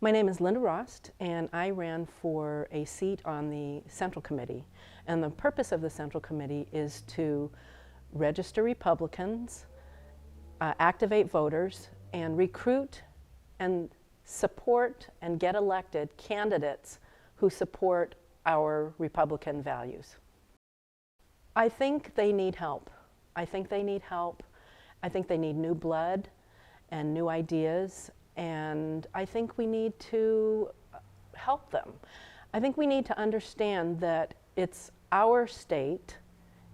My name is Linda Rost, and I ran for a seat on the Central Committee. And the purpose of the Central Committee is to register Republicans, activate voters, and recruit and support and get elected candidates who support our Republican values. I think they need help. I think they need help. I think they need new blood and new ideas, and I think we need to help them. I think we need to understand that it's our state,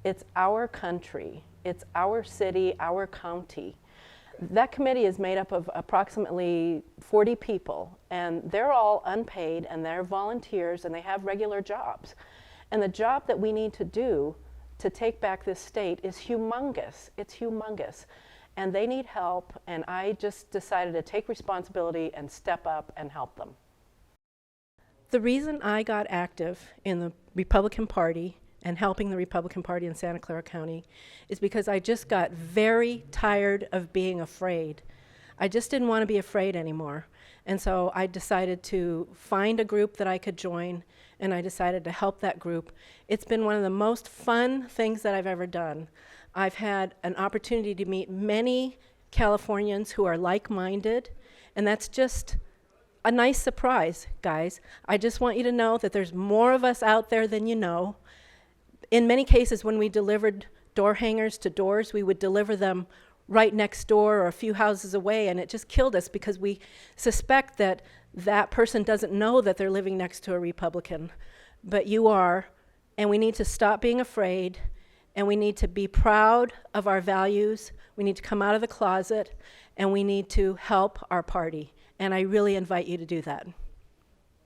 it's our country, it's our city, our county. That committee is made up of approximately 40 people, and they're all unpaid, and they're volunteers, and they have regular jobs. And the job that we need to do to take back this state is humongous. It's humongous. And they need help, and I just decided to take responsibility and step up and help them. The reason I got active in the Republican Party and helping the Republican Party in Santa Clara County is because I just got very tired of being afraid. I just didn't want to be afraid anymore. And so I decided to find a group that I could join, and I decided to help that group. It's been one of the most fun things that I've ever done. I've had an opportunity to meet many Californians who are like-minded, and that's just a nice surprise, guys. I just want you to know that there's more of us out there than you know. In many cases, when we delivered door hangers to doors, we would deliver them right next door or a few houses away, and it just killed us because we suspect that that person doesn't know that they're living next to a Republican. But you are, and we need to stop being afraid, and we need to be proud of our values. We need to come out of the closet, and we need to help our party. And I really invite you to do that.